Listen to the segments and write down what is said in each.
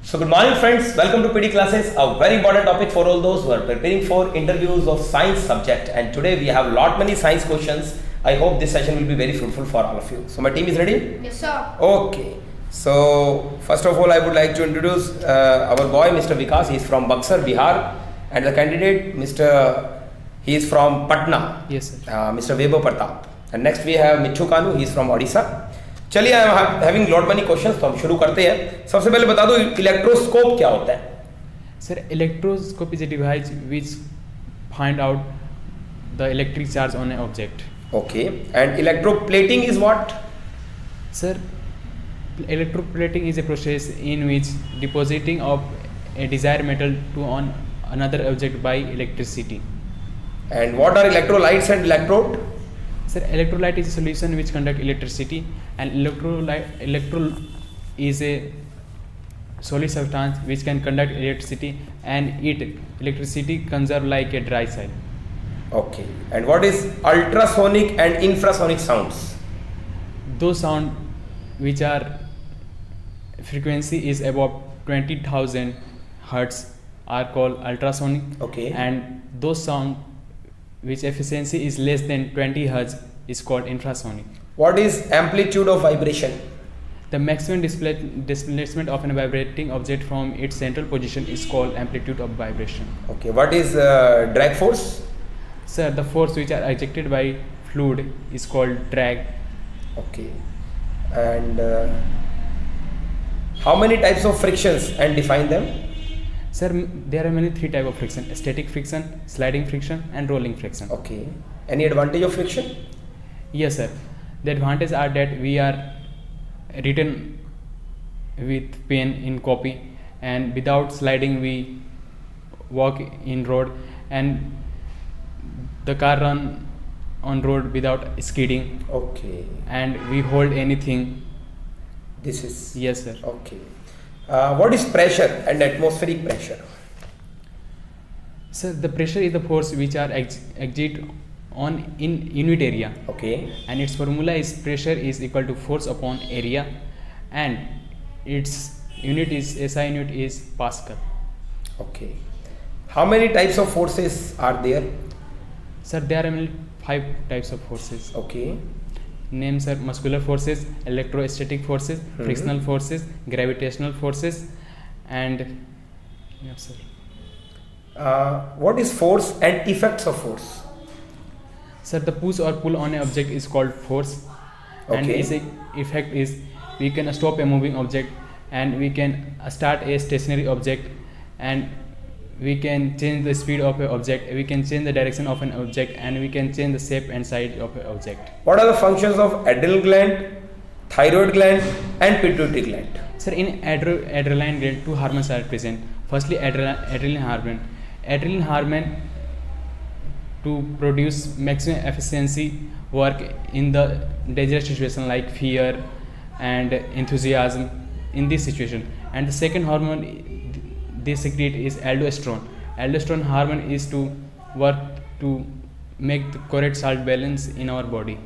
So good morning friends, welcome to PD classes, a very important topic for all those who are preparing for interviews of science subject, and today we have lot many science questions. I hope this session will be very fruitful for all of you. So my team is ready? Yes, sir. Okay. So first of all I would like to introduce our boy Mr. Vikas. He is from Buxar, Bihar, and the candidate he is from Patna. Yes, sir. Mr. Vaibhav Pratap. And next we have Michu Kanu, he is from Odisha. चलिए I am having lot money questions, तो हम शुरू करते हैं. सबसे पहले बता दो इलेक्ट्रोस्कोप क्या होता है. Sir, electroscope is a device which find out the electric charge on an object. Okay. And electroplating is what? Sir, electroplating is a process in which depositing of a desired metal to on another object by electricity. And what are electrolytes and electrode? Sir, electrolyte is a solution which conduct electricity, and electrode is a solid substance which can conduct electricity, and electricity conserve like a dry cell. Okay. And what is ultrasonic and infrasonic sounds? Those sound which are frequency is above 20,000 hertz are called ultrasonic. Okay. And those sound which efficiency is less than 20 hertz is called infrasonic. What is amplitude of vibration? The maximum displacement of a vibrating object from its central position is called amplitude of vibration. Okay. What is drag force? Sir, the force which are ejected by fluid is called drag. Okay. And how many types of frictions, and define them? Sir, there are many three type of friction: static friction, sliding friction, and rolling friction. Okay. Any advantage of friction? Yes, sir. The advantage are that we are written with pen in copy, and without sliding we walk in road, and the car run on road without skidding, Okay. and we hold anything. This is. Yes, sir. Okay. What is pressure and atmospheric pressure? Sir, the pressure is the force which are exert on in unit area, Okay. and its formula is pressure is equal to force upon area, and its unit is SI unit is Pascal. Okay. How many types of forces are there? Sir, there are only 5 types of forces. Okay. Names are muscular forces, electrostatic forces, frictional forces, gravitational forces, and yes, sir. What is force and effects of force? Sir, the push or pull on an object is called force, and Okay. its effect is we can stop a moving object, and we can start a stationary object, and we can change the speed of an object, we can change the direction of an object, and we can change the shape and size of an object. What are the functions of adrenal gland, thyroid gland, and pituitary gland? Sir, in adrenaline gland, 2 hormones are present. Firstly, adrenaline hormone. Adrenaline hormone to produce maximum efficiency work in the dangerous situation like fear and enthusiasm in this situation. And the second hormone they secrete is aldosterone. Aldosterone hormone is to work to make the correct salt balance in our body.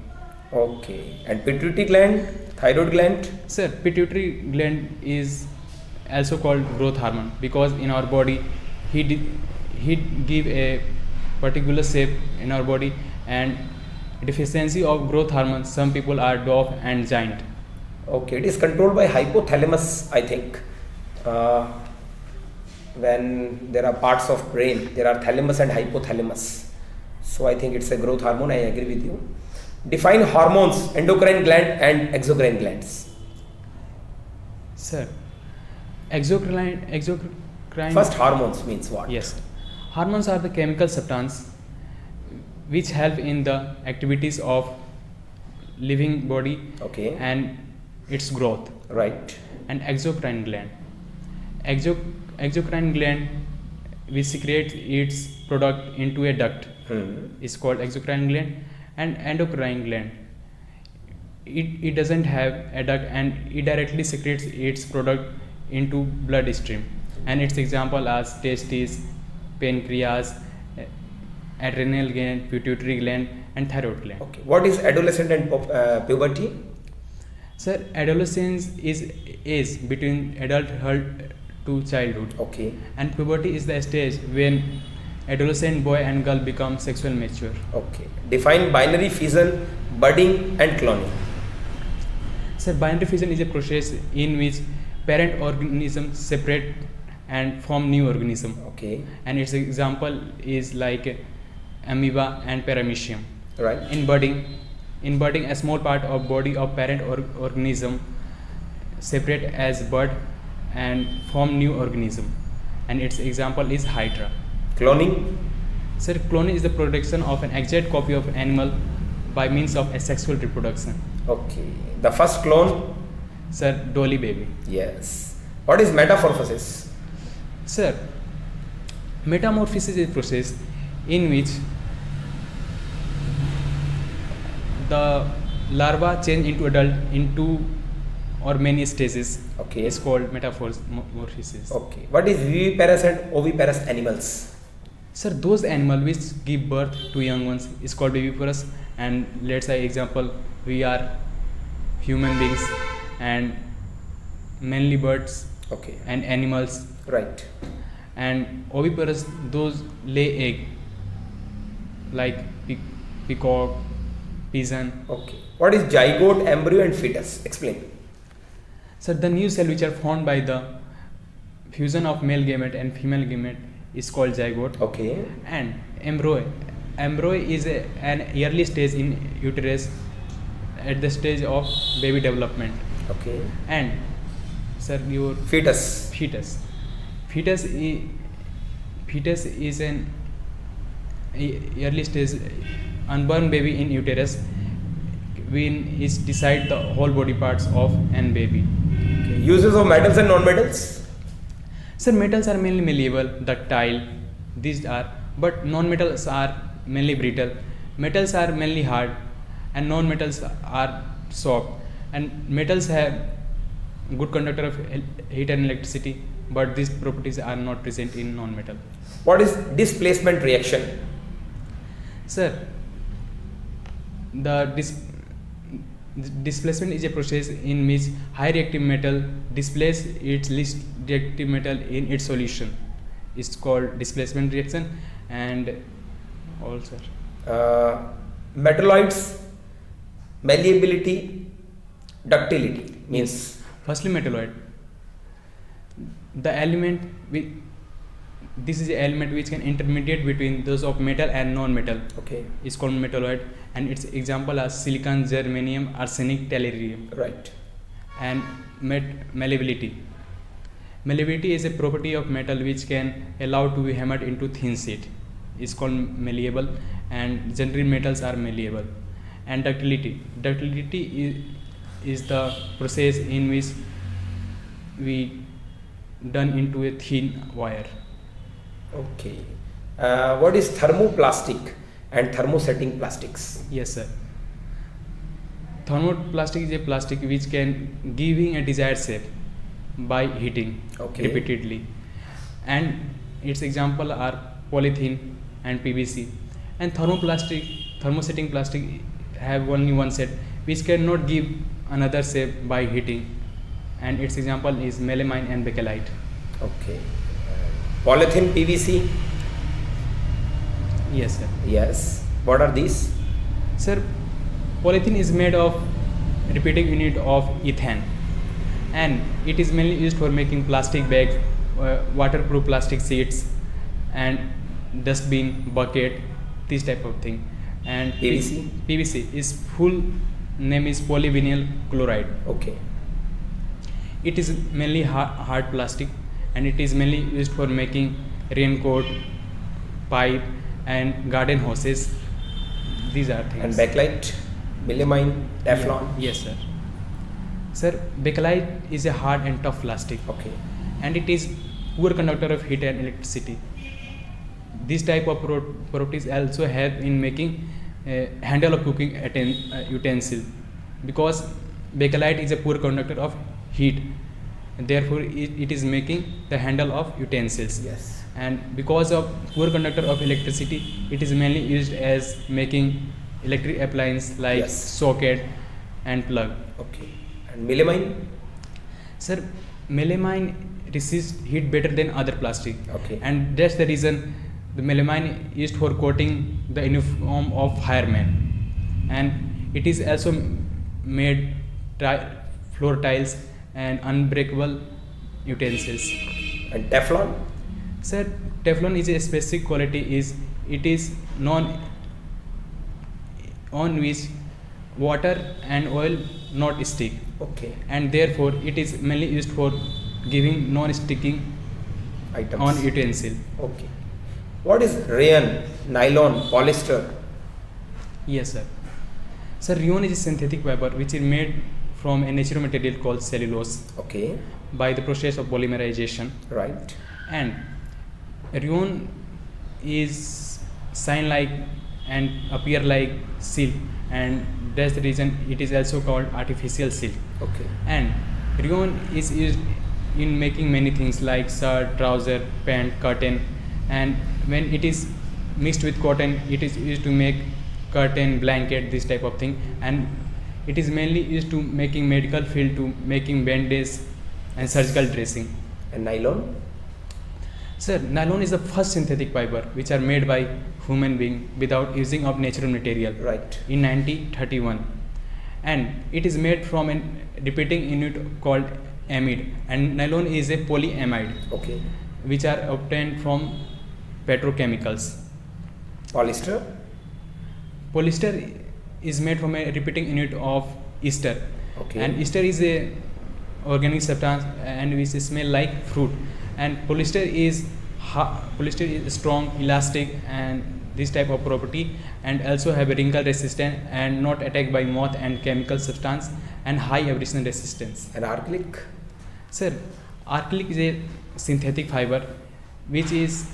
Okay. And pituitary gland, thyroid gland? Sir, pituitary gland is also called growth hormone because in our body he give a particular shape in our body, and deficiency of growth hormone some people are dwarf and giant. Okay. It is controlled by hypothalamus, I think. When there are parts of brain, there are thalamus and hypothalamus. So I think it's a growth hormone. I agree with you. Define hormones, endocrine gland and exocrine glands. Sir, exocrine. First, hormones means what? Yes, hormones are the chemical substance which help in the activities of living body Okay. and its growth. Right. And exocrine gland. Exocrine gland which secretes its product into a duct is called exocrine gland, and endocrine gland it doesn't have a duct and it directly secretes its product into bloodstream, and its example are testes, pancreas, adrenal gland, pituitary gland, and thyroid gland. Okay. What is adolescent and puberty? Sir, adolescence is age between adulthood to childhood. Okay. And puberty is the stage when adolescent boy and girl become sexual mature. Okay. Define binary fission, budding, and cloning. So binary fission is a process in which parent organism separate and form new organism. Okay. And its example is like amoeba and paramecium. Right. In budding, a small part of body of parent organism separate as bud and form new organism. And its example is hydra. Cloning. Sir, cloning is the production of an exact copy of animal by means of asexual reproduction. Okay. The first clone. Sir, dolly baby. Yes. What is metamorphosis? Sir, metamorphosis is a process in which the larva change into adult in two or many stages. Okay. It's called metamorphosis. Okay. What is viviparous and oviparous animals? Sir, those animals which give birth to young ones is called viviparous, and let's say example, we are human beings and mainly birds Okay. and animals, Right. and oviparous those lay egg like peacock, pigeon. Okay. What is zygote, embryo, and fetus? Explain. So the new cell which are formed by the fusion of male gamete and female gamete is called zygote. Okay. And embryo is an early stage in uterus at the stage of baby development. Okay. And sir, your Fetus. fetus is an early stage unborn baby in uterus when is decide the whole body parts of an baby. Okay. Uses of metals and non-metals. Sir, metals are mainly malleable, ductile, these are, but non-metals are mainly brittle. Metals are mainly hard and non-metals are soft. And metals have good conductor of heat and electricity, but these properties are not present in non-metal. What is displacement reaction? Sir, the displacement is a process in which high reactive metal displaces its least reactive metal in its solution. It's called displacement reaction. And also Metalloids, malleability, ductility means. firstly metalloid. The element this is the element which can intermediate between those of metal and non-metal. Okay. Is called metalloid, and its example are silicon, germanium, arsenic, tellurium. Right. And malleability. Malleability is a property of metal which can allow to be hammered into thin sheet. It's called malleable, and generally metals are malleable. And ductility is the process in which we done into a thin wire. Okay. What is thermoplastic and thermosetting plastics? Yes, sir. Thermoplastic is a plastic which can giving a desired shape by heating repeatedly. And its example are polythene and PVC. And thermosetting plastic have only one set which cannot give another shape by heating. And its example is melamine and bakelite. Okay. Polythene, PVC. Yes, sir. Yes. What are these? Sir, polythene is made of repeating unit of ethane, and it is mainly used for making plastic bags, waterproof plastic sheets, and dustbin, bucket, this type of thing. And PVC is full name is polyvinyl chloride. Okay. It is mainly hard plastic, and it is mainly used for making raincoat, pipe, and garden hoses. These are things. And bakelite, melamine, Teflon. Yes, sir. Sir, bakelite is a hard and tough plastic. Okay. And it is poor conductor of heat and electricity. This type of properties also help in making handle of cooking utensil, because bakelite is a poor conductor of heat. Therefore, it is making the handle of utensils. Yes. And because of poor conductor of electricity, it is mainly used as making electric appliance like socket and plug. Okay. And melamine? Sir, melamine resists heat better than other plastic. Okay. And that's the reason the melamine is for coating the uniform of firemen. And it is also made floor tiles and unbreakable utensils. And Teflon? Sir, Teflon is a specific quality is it is non on which water and oil not stick, Okay. and therefore it is mainly used for giving non-sticking Items. on utensil. Okay. What is rayon, nylon, polyester? Yes, sir. Sir, rayon is a synthetic fiber which is made from a natural material called cellulose Okay. by the process of polymerization. Right. And rayon is shine like and appear like silk, and that's the reason it is also called artificial silk. Okay. And rayon is used in making many things like shirt, trouser, pant, curtain, and when it is mixed with cotton, it is used to make curtain, blanket, this type of thing. And it is mainly used to making medical field, to making bandage and surgical dressing. And nylon? Sir, nylon is the first synthetic fiber which are made by human being without using of natural material Right. in 1931, and it is made from a repeating unit called amide, and nylon is a polyamide Okay. which are obtained from petrochemicals. Polyester? Polyester is made from a repeating unit of ester. Okay. And ester is a organic substance and which smell like fruit, and polyester is strong, elastic, and this type of property, and also have a wrinkle resistant and not attacked by moth and chemical substance, and high abrasion resistance. And acrylic? Sir, acrylic is a synthetic fiber which is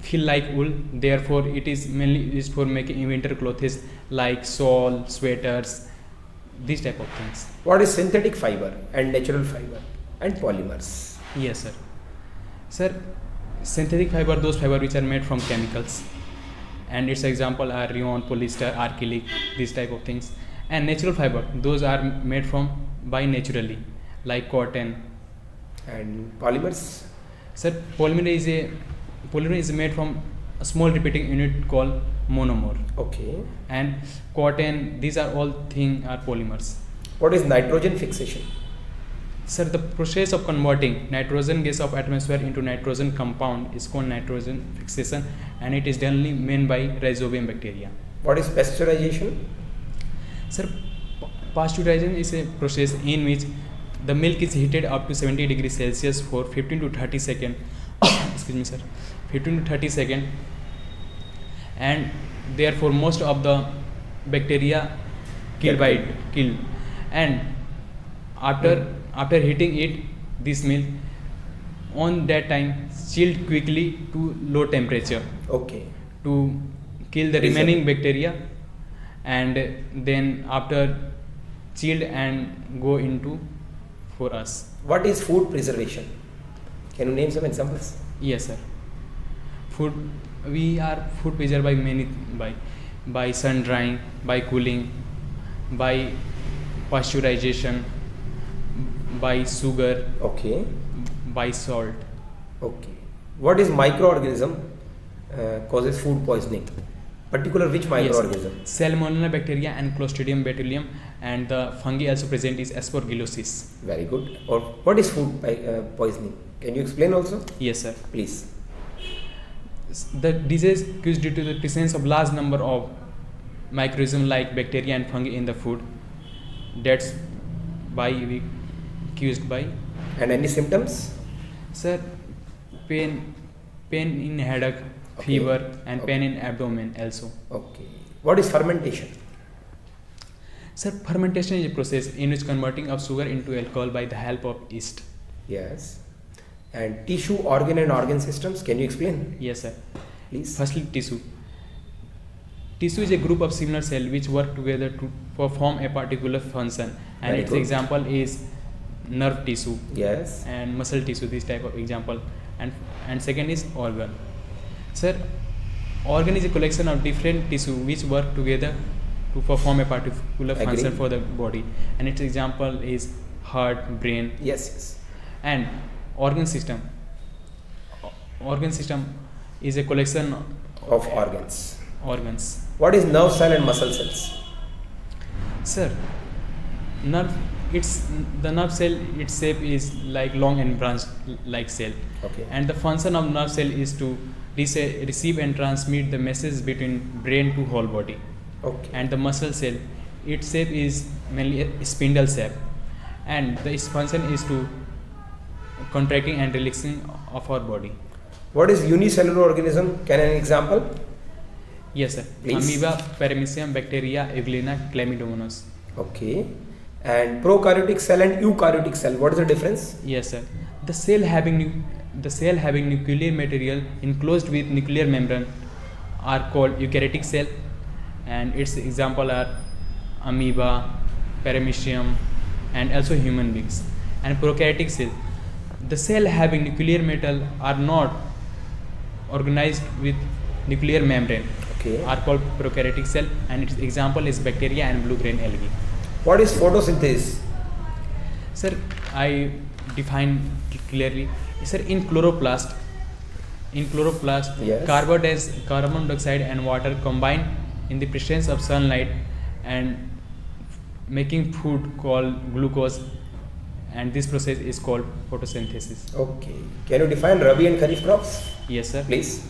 feel like wool, therefore it is mainly used for making winter clothes like shawl, sweaters, these type of things. What is synthetic fiber and natural fiber and polymers? Yes, sir. Sir, synthetic fiber, those fiber which are made from chemicals, and its example are rayon, polyester, acrylic, these type of things. And natural fiber, those are made from by naturally, like cotton. And polymers? Sir, polymer is made from a small repeating unit called monomer. Okay. And cotton, these are all thing are polymers. What is nitrogen fixation? Sir, the process of converting nitrogen gas of atmosphere into nitrogen compound is called nitrogen fixation, and it is generally made by rhizobium bacteria. What is pasteurization? Sir, pasteurization is a process in which the milk is heated up to 70 degrees Celsius for 15 to 30 seconds. Excuse me, sir. 15 to 30 seconds, and therefore most of the bacteria killed. And after heating it, this milk on that time chilled quickly to low temperature Okay. to kill the remaining bacteria, and then after chilled and go into for us. What is food preservation? Can you name some examples? Yes, sir. We are food preserved by many by sun drying, by cooling, by pasteurization, by sugar, Okay. by salt. Okay. What is microorganism causes food poisoning? Particular which microorganism? Yes. Salmonella bacteria and Clostridium botulinum, and the fungi also present is Aspergillosis. Very good. Or what is food poisoning? Can you explain also? Yes, sir. Please. The disease caused due to the presence of large number of microorganisms like bacteria and fungi in the food. That's why we caused by. And any symptoms? Sir, pain in headache, Okay. fever, and Okay. pain in abdomen also. Okay. What is fermentation? Sir, fermentation is a process in which converting of sugar into alcohol by the help of yeast. Yes. And tissue, organ and organ systems, can you explain? Yes, sir. Please. Firstly, tissue. Tissue is a group of similar cells which work together to perform a particular function, and Very its good. example is nerve tissue Yes. and muscle tissue, this type of example. And second is organ. Sir, organ is a collection of different tissue which work together to perform a particular Agree. function for the body, and its example is heart, brain. Yes. And Organ system. Organ system is a collection of organs. organs. What is nerve cell and muscle cells? Sir, nerve. It's the nerve cell. Its shape is like long and branched like cell. Okay. And the function of nerve cell is to receive and transmit the message between brain to whole body. Okay. And the muscle cell, its shape is mainly a spindle shape, and the its function is to contracting and relaxing of our body. What is unicellular organism? Can an example? Yes, sir. Please. Amoeba, Paramecium, Bacteria, Eugenia, Chlamydomonas. Okay. And prokaryotic cell and eukaryotic cell, what is the difference? Yes, sir. The cell having nuclear material enclosed with nuclear membrane are called eukaryotic cell, and its example are amoeba, paramecium, and also human beings. And prokaryotic cell, the cell having nuclear metal are not organized with nuclear membrane, Okay. are called prokaryotic cell, and its example is bacteria and blue green algae. What is photosynthesis? Sir, I define clearly. Sir, in chloroplast, Yes. carbon dioxide and water combine in the presence of sunlight and making food called glucose, and this process is called photosynthesis. Okay. Can you define Rabi and Kharif crops? Yes, sir. Please.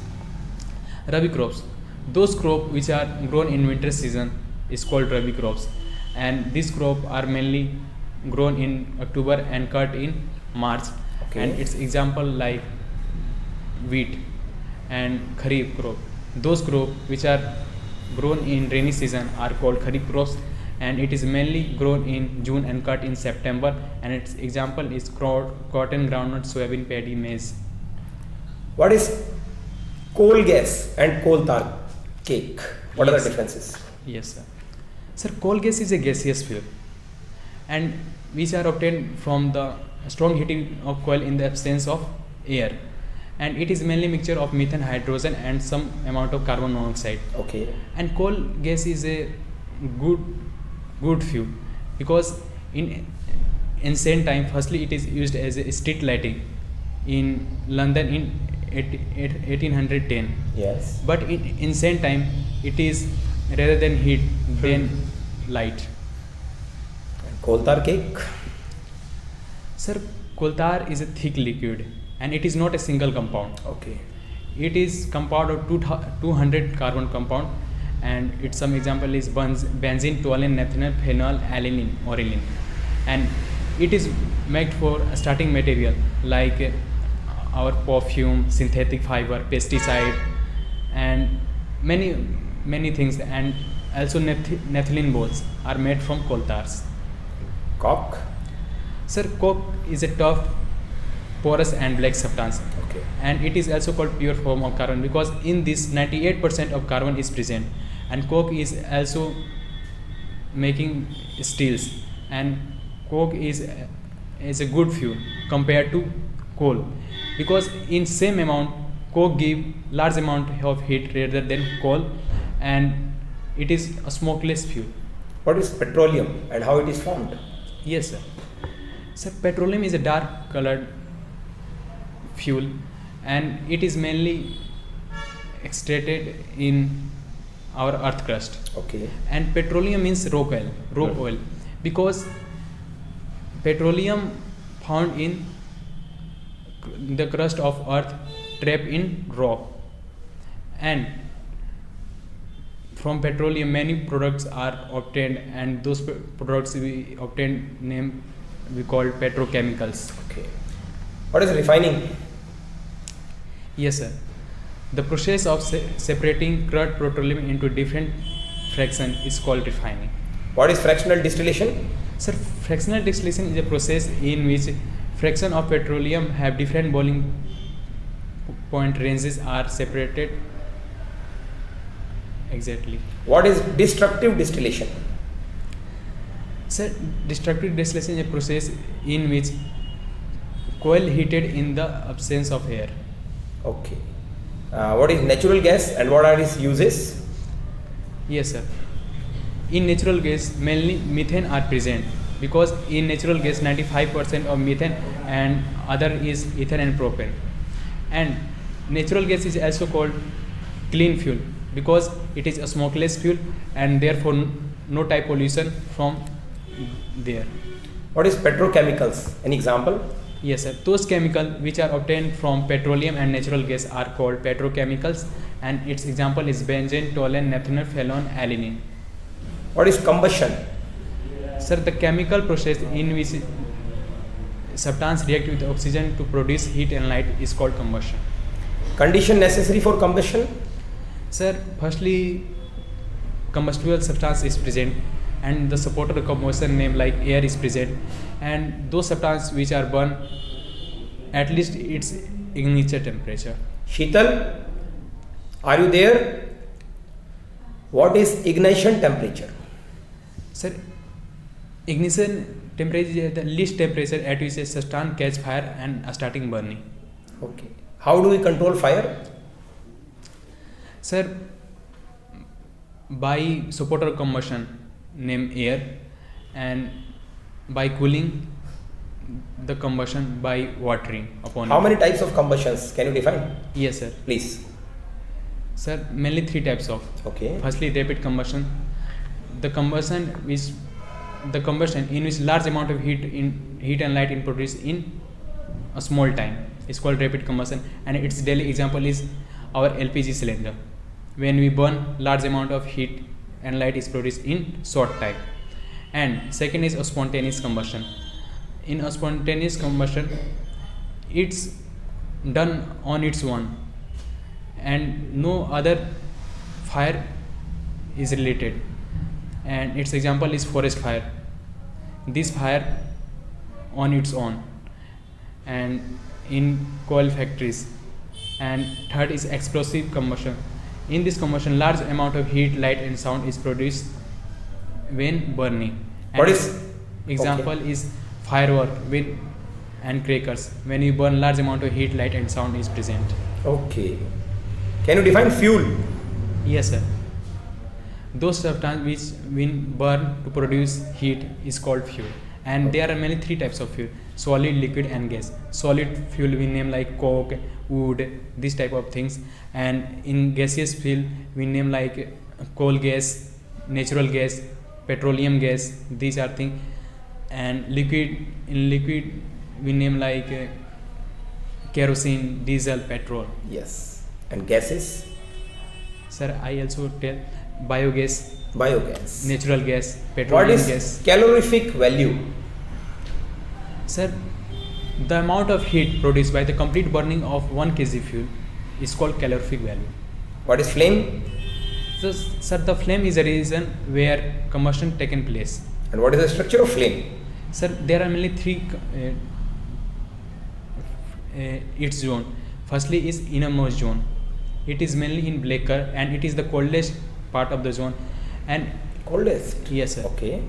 Rabi crops, those crops which are grown in winter season is called Rabi crops, and these crops are mainly grown in October and cut in March. Okay. And its example like wheat and Kharif crop. Those crops which are grown in rainy season are called Kharif crops, and it is mainly grown in June and cut in September, and its example is cotton, groundnut, soybean, paddy, maize. What is coal gas and coal tar cake? What are Yes. the differences? Yes, sir. Sir, coal gas is a gaseous fuel, and which are obtained from the strong heating of coal in the absence of air, and it is mainly mixture of methane, hydrogen, and some amount of carbon monoxide. Okay. And coal gas is a good fuel, because in ancient time, firstly it is used as a street lighting in London in 1810. Yes. But in ancient time, it is rather than heat, then light. And coal tar cake? Sir, coal tar is a thick liquid, and it is not a single compound. Okay. It is compound of 200 carbon compound, and its some example is benzene, toluene, naphthalene, phenol, alanine, orylene, and it is made for a starting material like our perfume, synthetic fiber, pesticide, and many things, and also naphthalene balls are made from coal tars. Coke? Sir, coke is a tough, porous and black substance, Okay. and it is also called pure form of carbon, because in this 98% of carbon is present, and coke is also making steels, and coke is a good fuel compared to coal, because in same amount coke give large amount of heat rather than coal, and it is a smokeless fuel. What is petroleum and how it is formed? Yes, sir. Sir, petroleum is a dark colored fuel, and it is mainly extracted in our earth crust. Okay. And petroleum means rock oil, because petroleum found in the crust of earth, trapped in rock, and from petroleum many products are obtained, and those products we obtained name we call petrochemicals. Okay. What is refining? Yes, sir. The process of separating crude petroleum into different fraction is called refining. What is fractional distillation? Sir, fractional distillation is a process in which fraction of petroleum have different boiling point ranges are separated. Exactly. What is destructive distillation? Sir, destructive distillation is a process in which coal heated in the absence of air. Okay. What is natural gas and what are its uses? Yes, sir. In natural gas, mainly methane are present, because in natural gas 95% of methane and other is ethane and propane. And natural gas is also called clean fuel because it is a smokeless fuel and therefore no type pollution from there. What is petrochemicals? An example? Yes sir, those chemicals which are obtained from petroleum and natural gas are called petrochemicals, and its example is benzene, toluene, naphthalene, phenol, alanine. What is combustion? Sir, the chemical process in which substance react with oxygen to produce heat and light is called combustion. Condition necessary for combustion? Sir, firstly, combustible substance is present and the support of the combustion name like air is present, and those substances which are burned at least its ignition temperature. Sheetal, are you there? What is ignition temperature? Sir, ignition temperature is the least temperature at which a substance catch fire and starting burning. Okay. How do we control fire? Sir, by support of combustion name air, and by cooling the combustion by watering upon How it. many types of combustions can you define? Yes sir. Please. Sir, mainly three types of. Okay. Firstly, rapid combustion. The combustion in which large amount of heat and light is produced in a small time is called rapid combustion, and its daily example is our LPG cylinder. When we burn, large amount of heat and light is produced in short time. And second is a spontaneous combustion. In a spontaneous combustion, it's done on its own and no other fire is related, and its example is forest fire. This fire on its own and in coal factories. And third is explosive combustion. In this combustion, large amount of heat, light and sound is produced when burning. And What is example okay. is firework and crackers. When you burn, large amount of heat, light and sound is present. Okay. Can you define fuel? Yes sir. Those substances which when burn to produce heat is called fuel, and there are mainly three types of fuel: solid, liquid and gas. Solid fuel we name like coke, wood, this type of things, and in gaseous fuel we name like coal gas, natural gas, petroleum gas, these are things. And in liquid we name like kerosene, diesel, petrol. Yes. And gases? Sir, I also tell biogas, Biogas. natural gas, What petroleum is gas. calorific value? Sir, the amount of heat produced by the complete burning of 1 kg fuel is called calorific value. What is flame? So, sir, the flame is a region where combustion taken place. And what is the structure of flame? Sir, there are mainly three its zone. Firstly is innermost zone. It is mainly in black color and it is the coldest part of the zone. And Coldest. yes sir, Okay.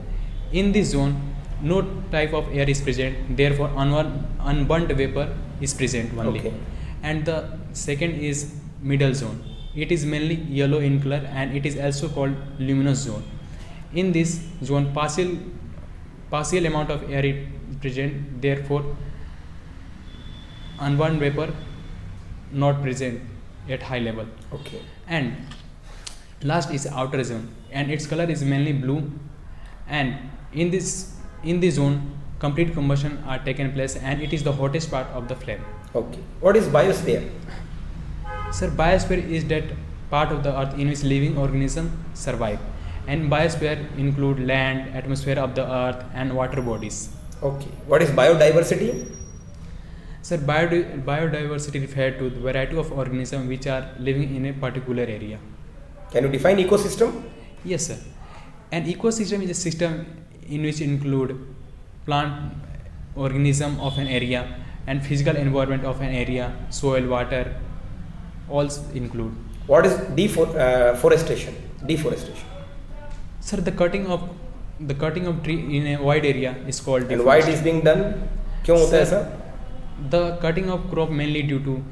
in this zone no type of air is present, therefore unburnt vapor is present only. Okay. And the second is middle zone. It is mainly yellow in color and it is also called luminous zone. In this zone partial amount of air is present, therefore unburnt vapor not present at high level. Okay. And last is outer zone, and its color is mainly blue, and in this zone complete combustion are taken place and it is the hottest part of the flame. Okay. What is biosphere? Sir, biosphere is that part of the earth in which living organisms survive, and biosphere include land, atmosphere of the earth and water bodies. Okay. What is biodiversity? Sir, biodiversity refers to the variety of organisms which are living in a particular area. Can you define ecosystem? Yes sir. An ecosystem is a system in which include plant organism of an area and physical environment of an area, soil, water, all include. What is deforestation? Deforestation. Sir, the cutting of tree in a wide area is called And why it deforestation. is being done? क्यों होता है Sir, ऐसा? The cutting of crop mainly due to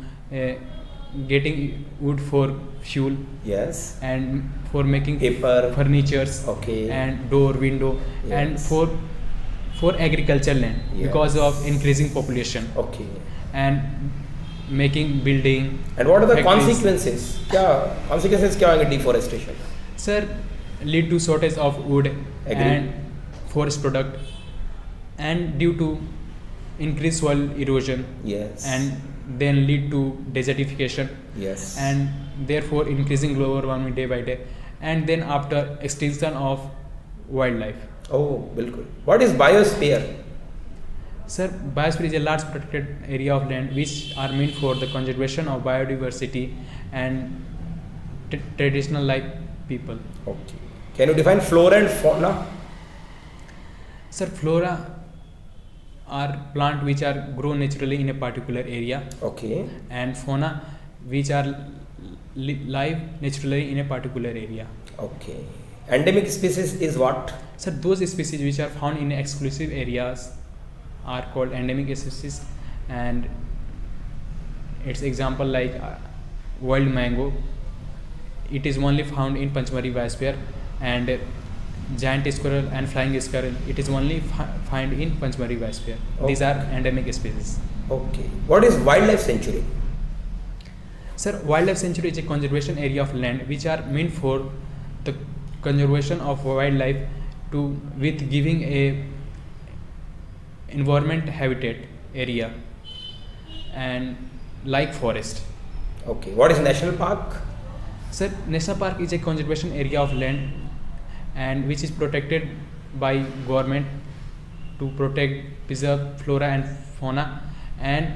getting wood for fuel Yes. and for making Paper. furnitures Okay. and door, window, and Yes. for for agricultural land because Yes. of increasing population Okay. and making building. And what are the factories. consequences? क्या होंगे deforestation? Sir, lead to shortage of wood Agree. and forest product, and due to increased soil erosion, Yes. and then lead to desertification, yes. and therefore increasing global warming day by day, and then after extinction of wildlife. Oh, बिल्कुल. What is biosphere? Sir, biosphere is a large protected area of land which are meant for the conservation of biodiversity and traditional life people. Okay. Can you define flora and fauna? Sir, flora are plant which are grow naturally in a particular area, Okay. and fauna which are live naturally in a particular area. Okay. Endemic species is what? So those species which are found in exclusive areas are called endemic species, and its example like wild mango. It is only found in Panchmari biosphere, and giant squirrel and flying squirrel. It is only found in Panchmari biosphere. These are endemic species. Okay. What is wildlife sanctuary? Sir, wildlife sanctuary is a conservation area of land which are meant for the conservation of wildlife to with giving a environment habitat area and like forest. Okay. What is national park? Sir, national park is a conservation area of land and which is protected by government to protect, preserve flora and fauna and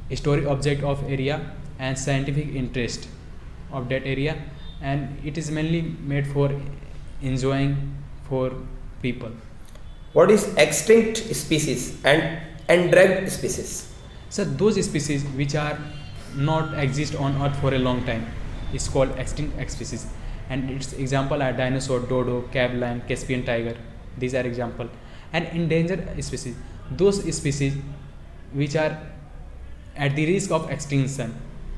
historic object of area and scientific interest of that area, and it is mainly made for enjoying for people. What is extinct species and endangered species? So those species which are not exist on earth for a long time is called extinct species, and its example are dinosaur, dodo, cave lion, Caspian tiger. These are example. And endangered species, those species which are at the risk of extinction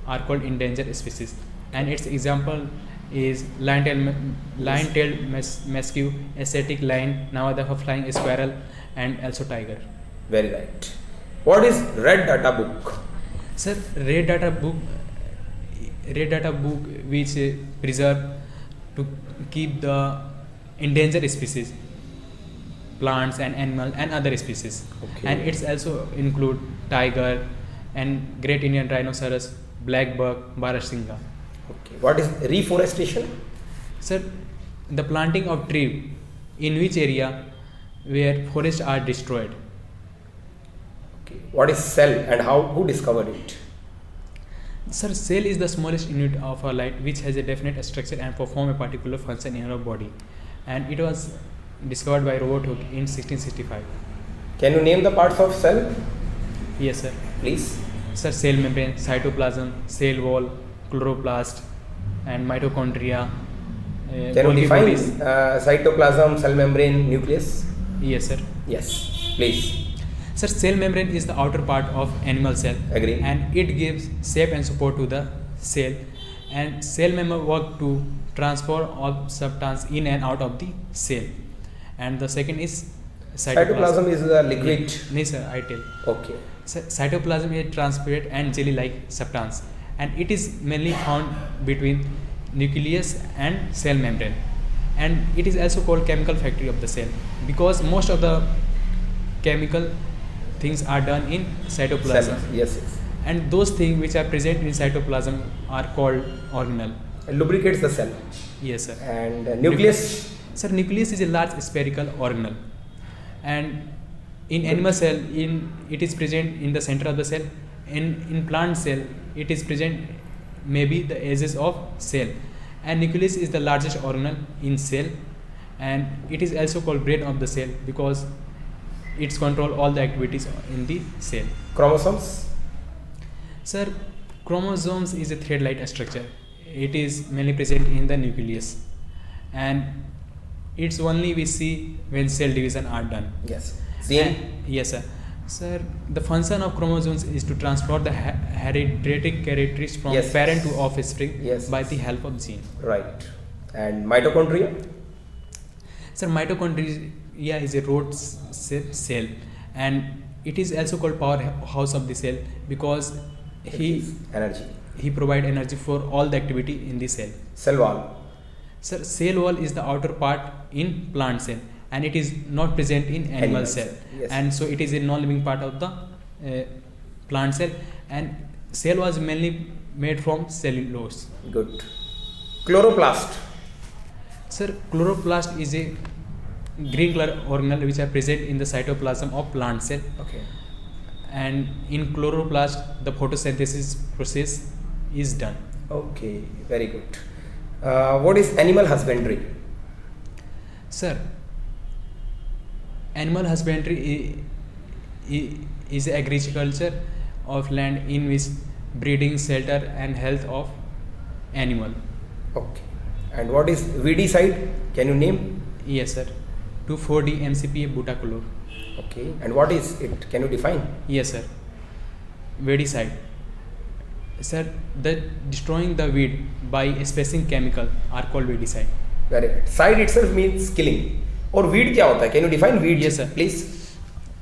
are called endangered species, and its example is lion-tailed muskie, Asiatic lion, Navajo flying squirrel, and also tiger. Very right. What is red data book? Sir, red data book which preserve to keep the endangered species, plants and animals and other species. Okay. And it's also include tiger and great Indian rhinoceros, black buck, barasingha. Okay. What is reforestation? Sir, the planting of tree in which area where forests are destroyed. Okay. What is cell and who discovered it? Sir, cell is the smallest unit of a light which has a definite structure and perform a particular function in our body, and it was discovered by Robert Hooke in 1665. Can you name the parts of cell, Yes, sir. please? Sir, cell membrane, cytoplasm, cell wall, chloroplast, and mitochondria. Can you Golgi define bodies. cytoplasm, cell membrane, nucleus? Yes, sir. Yes, please. Sir, cell membrane is the outer part of animal cell. Agree. And it gives shape and support to the cell. And cell membrane work to transfer of substance in and out of the cell. And the second is Cytoplasm is a liquid. No, sir, I tell. Okay. Cytoplasm is transparent and jelly-like substance, and it is mainly found between nucleus and cell membrane, and it is also called chemical factory of the cell because most of the chemical things are done in cytoplasm. Cell. Yes, yes. And those things which are present in cytoplasm are called organelle. It lubricates the cell. Yes, sir. And nucleus. Sir, nucleus is a large spherical organelle, and in animal cell it is present in the center of the cell. In plant cell it is present maybe the edges of cell, and nucleus is the largest organelle in cell, and it is also called brain of the cell because it's control all the activities in the cell. Chromosomes. Sir, chromosomes is a thread-like structure. It is mainly present in the nucleus, and it's only we see when cell division are done. Yes. Same. Yes, sir. Sir, the function of chromosomes is to transfer the hereditary characteristics from Yes. parent to offspring Yes. by the help of gene. Right. And mitochondria. Sir, mitochondria urea is a cell, and it is also called powerhouse of the cell because Energy. he provide energy for all the activity in the cell. Cell wall. Sir, cell wall is the outer part in plant cell, and it is not present in animal cell. Yes. And so it is a non-living part of the plant cell, and cell was mainly made from cellulose. Good. Chloroplast. Sir, chloroplast is a green color organelle which are present in the cytoplasm of plant cell, Okay. and in chloroplast the photosynthesis process is done. Okay. Very good. What is animal husbandry? Sir, animal husbandry is agriculture of land in which breeding, shelter and health of animal. Okay. And what is weedicide? Can you name? Yes, sir. 2,4-D MCPA butachlor. Okay. And what is it? Can you define? Yes, sir. Weedicide. Sir, the destroying the weed by a specific chemical are called weedicide. Very good. Side itself means killing. और weed क्या होता है? Can you define weed? Yes, sir. Please.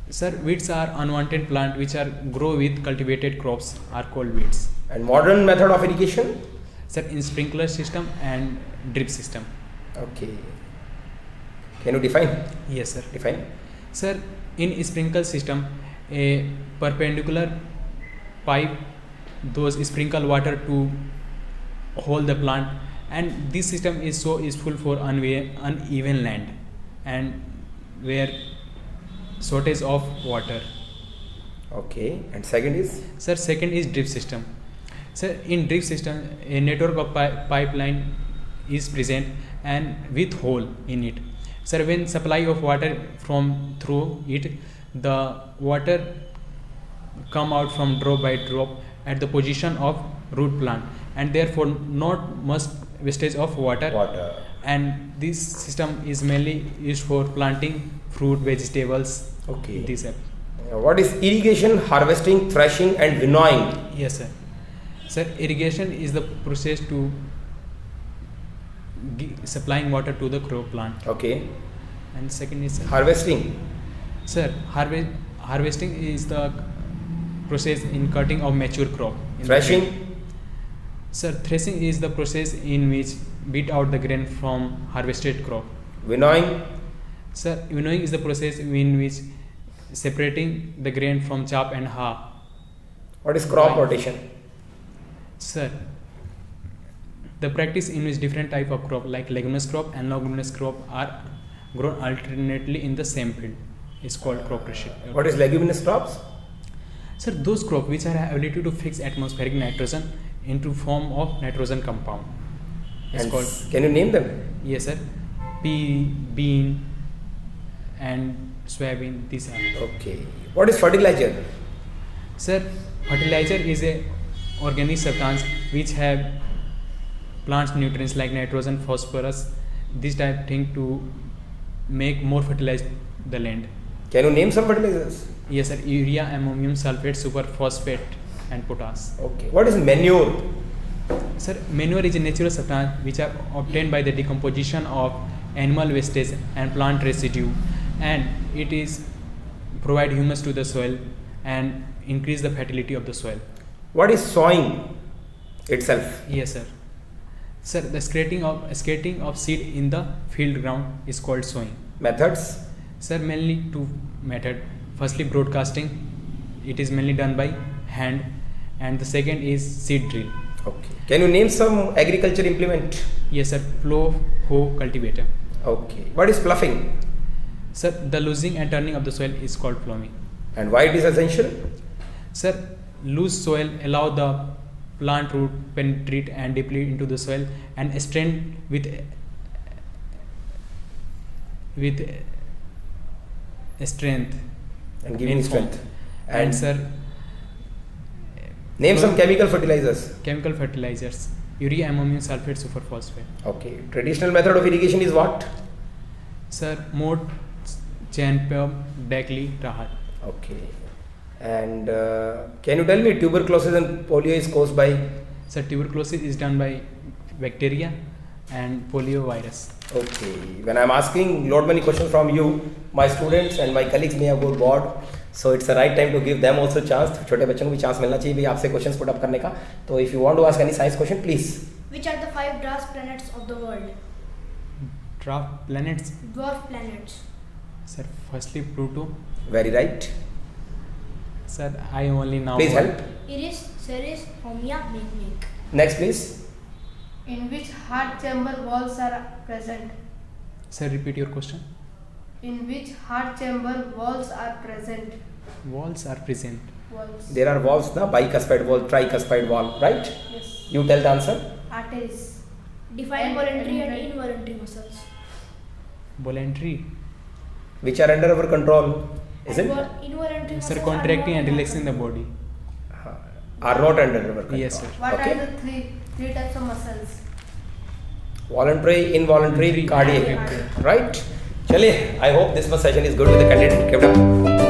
Sir, weeds are unwanted plant which are grow with cultivated crops are called weeds. And modern method of irrigation? Sir, in sprinkler system and drip system. Okay. Can you define? Yes, sir. Define. Sir, in sprinkler system, a perpendicular pipe those sprinkle water to hold the plant, and this system is so useful for uneven land and where shortage of water. Okay. And second is? Sir, second is drip system. Sir, in drip system a network of pipeline is present and with hole in it. Sir, when supply of water from through it, the water come out from drop by drop at the position of root plant, and therefore not much wastage of water. And this system is mainly used for planting fruit, vegetables. Okay. This What is irrigation, harvesting, threshing and winnowing? Yes, sir. Sir, irrigation is the process to supplying water to the crop plant. Okay. And second is Harvesting. sir, harvesting is the process in cutting of mature crop. Threshing. Sir, threshing is the process in which beat out the grain from harvested crop. Winnowing. Sir, winnowing is the process in which separating the grain from chaff and haw. What is crop rotation? Sir, the practice in which different type of crop like leguminous crop and leguminous crop are grown alternately in the same field is called crop rotation. What is leguminous crops? Sir, those crops which are ability to fix atmospheric nitrogen into form of nitrogen compound. It's And called, can you name them? yes sir, pea, bean and soybean, these are. Okay. What is fertilizer? Sir, fertilizer is a organic substance which have plants nutrients like nitrogen, phosphorus, this type thing to make more fertilized the land. Can you name some fertilizers? Yes sir, urea, ammonium sulfate, superphosphate and potash. Okay. What is manure? Sir, manure is a natural substance which are obtained by the decomposition of animal wastage and plant residue, and it is provide humus to the soil and increase the fertility of the soil. What is sowing itself? Yes sir. Sir, the scattering of seed in the field ground is called sowing. Methods? Sir, mainly two method. Firstly, broadcasting. It is mainly done by hand, and the second is seed drill. Okay. Can you name some agriculture implement? Yes sir, plow, hoe, cultivator. Okay. What is ploughing? Sir, the losing and turning of the soil is called plowing. And why it is essential? Sir, loose soil allow the plant root penetrate and deeply into the soil and strengthen with strength. And giving in form. strength. And sir, Name some chemical fertilizers. chemical fertilizers: urea, ammonium sulfate, superphosphate. Okay. Traditional method of irrigation is what? Sir, mode, chain pump, Dackley, Rahat. Okay. And can you tell me tuberculosis and polio is caused by? Sir, tuberculosis is done by bacteria, and polio virus. Okay. When I'm asking lot many questions from you, my students and my colleagues may have got bored. So it's the right time to give them also chance. छोटे बच्चों को भी chance मिलना चाहिए भी आपसे questions put up करने का. तो if you want to ask any science question, please. Which are the 5 dwarf planets of the world? Dwarf planets. Dwarf planets. Sir, firstly Pluto. Very right. Sir, I only now. Please help. Eris, Ceres, Haumea, Mycnic. Next, please. In which heart chamber walls are present? Sir, repeat your question. In which heart chamber walls are present? Walls are present. Walls. There are valves, na bicuspid valve, tricuspid valve, right? Yes. You tell the answer. Arteries. Define And- voluntary and and- involuntary muscles. Voluntary. Which are under our control, is it? Involuntary muscles Sir, are contracting not and in relaxing the our body. Are not under our control. Yes, sir. What Okay. are the three types of muscles? Voluntary, involuntary, Voluntary, cardiac. cardiac. Right? Chale, I hope this much session is good with the candidate. Keep it up.